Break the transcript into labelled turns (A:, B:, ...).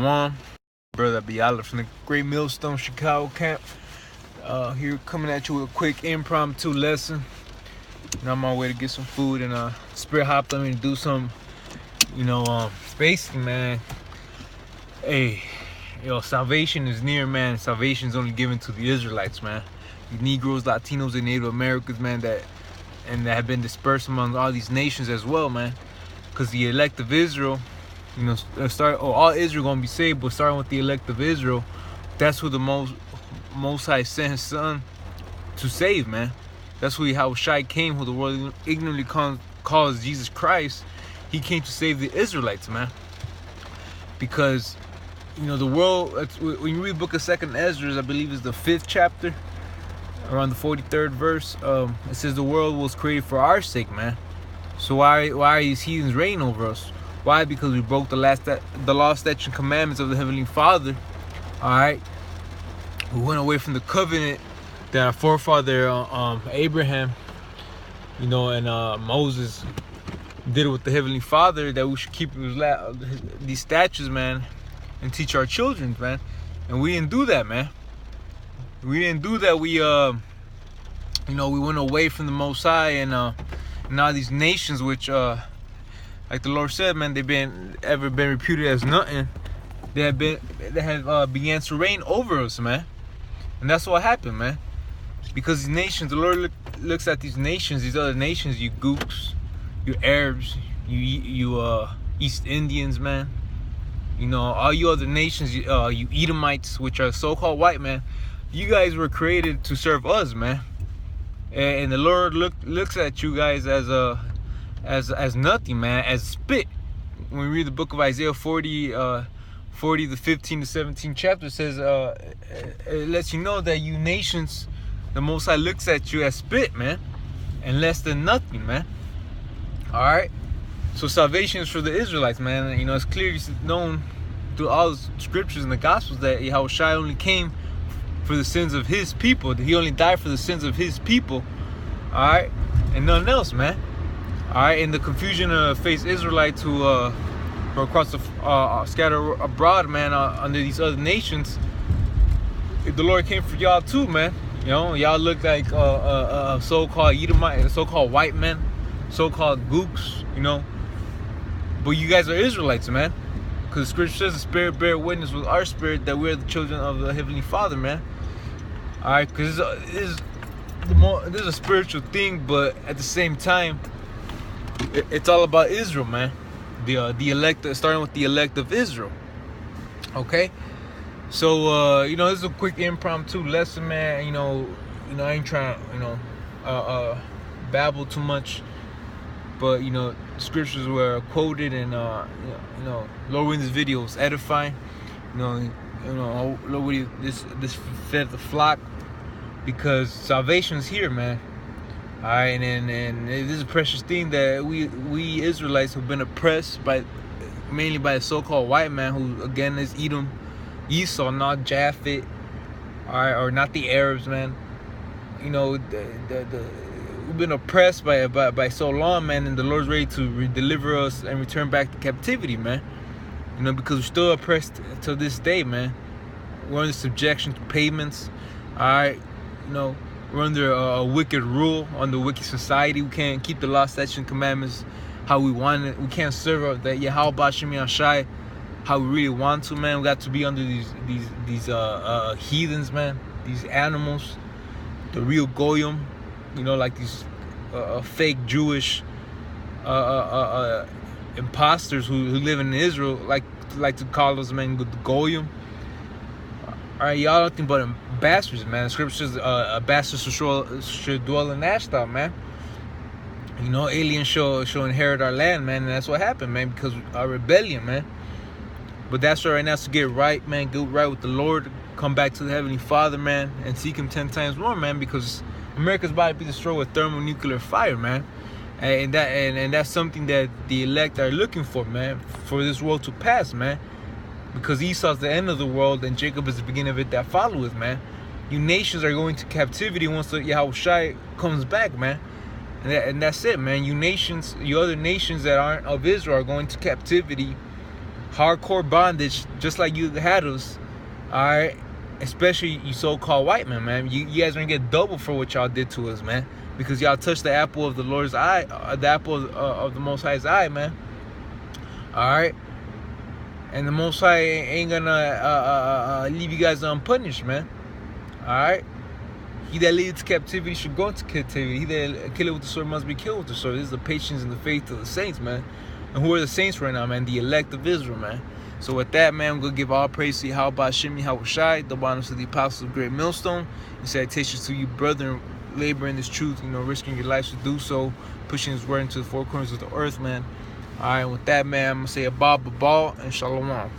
A: One, brother Biala from the Great Millstone Chicago camp. Here coming at you with a quick impromptu lesson. I'm on my way to get some food, and Spirit hopped on me to do some, basically, man. Hey, salvation is near, man. Salvation is only given to the Israelites, man. The Negroes, Latinos, and Native Americans, man, that have been dispersed among all these nations as well, man. Because the elect of Israel, all Israel gonna be saved, but starting with the elect of Israel, that's who the Most High sent His Son to save, man. That's who Shai came, who the world ignorantly calls Jesus Christ. He came to save the Israelites, man. Because the world. When you read the book of 2nd Ezra, I believe is the 5th chapter, around the 43rd verse. It says the world was created for our sake, man. So why are these heathens reigning over us? Why? Because we broke the law, statutes, and commandments of the Heavenly Father. All right, we went away from the covenant that our forefather Abraham, and Moses did with the Heavenly Father, that we should keep these statutes, man, and teach our children, man. And we didn't do that, man. We didn't do that. We went away from the Most High, and now these nations, which like the Lord said, man, they've been reputed as nothing. They have began to reign over us, man. And that's what happened, man. Because these nations, the Lord looks at these nations, these other nations, you Gooks, you Arabs, you East Indians, man. All you other nations, you Edomites, which are so-called white, man. You guys were created to serve us, man. And the Lord looks at you guys as nothing, man, as spit. When we read the book of Isaiah 40, the 15 to 17 chapter, says, it lets you know that you nations, the Most High looks at you as spit, man, and less than nothing, man. All right. So salvation is for the Israelites, man. It's clearly known through all the scriptures and the Gospels that Shai only came for the sins of His people. He only died for the sins of His people. All right, and nothing else, man. All right, and the confusion of face Israelites who are across the scattered abroad, man, under these other nations. The Lord came for y'all too, man. Y'all look like so-called Edomite, so-called white men, so-called gooks, But you guys are Israelites, man. Because the scripture says the Spirit bear witness with our spirit that we're the children of the Heavenly Father, man. All right, because this is a spiritual thing, but at the same time, it's all about Israel, man. The elect, starting with the elect of Israel. Okay, so this is a quick impromptu lesson, man. I ain't trying to babble too much, but scriptures were quoted, and Lord, when this video was edifying, Lord, this fed the flock, because salvation is here, man. All right, and this is a precious thing that we Israelites have been oppressed mainly by a so-called white man, who again is Edom, Esau, not Japhet, all right, or not the Arabs, man. We've been oppressed by so long, man, and the Lord's ready to deliver us and return back to captivity, man. Because we're still oppressed to this day, man. We're under subjection to payments, all right. We're under a wicked rule, under wicked society. We can't keep the law, statutes, and commandments how we want it. We can't serve that Yahweh Shemi Shai how we really want to, man. We got to be under these heathens, man. These animals, the real goyim, like these fake Jewish imposters who live in Israel, like to call us, man, the goyim. All right, y'all nothing but bastards, man. The scripture says a bastard should dwell in Ashdod, man. Aliens shall inherit our land, man, and that's what happened, man, because of our rebellion, man. But that's right now, is to get right, man, get right with the Lord, come back to the Heavenly Father, man, and seek Him 10 times more, man, because America's about to be destroyed with thermonuclear fire, man. And that's something that the elect are looking for, man, for this world to pass, man. Because Esau's the end of the world, and Jacob is the beginning of it that followeth, man. You nations are going to captivity once the Yahushua comes back, man. And that's it, man. You nations, you other nations that aren't of Israel are going to captivity hardcore bondage, just like you had us. All right, especially you so-called white men, man. You guys are gonna get double for what y'all did to us, man, because y'all touched the apple of the Lord's eye, the apple of the Most High's eye, man. All right, and the Most High ain't gonna leave you guys unpunished, man. All right. He that leads captivity should go into captivity. He that kill it with the sword must be killed with the sword. This is the patience and the faith of the saints, man. And who are the saints right now, man? The elect of Israel, man. So with that, man, I'm going to give all praise to Yahweh Shimmy Hawashai, the bottoms to the apostles of Great Millstone. And salutations to you, brother, laboring this truth, risking your lives to do so, pushing his word into the four corners of the earth, man. All right, with that, man, I'm going to say a ball, and shalom.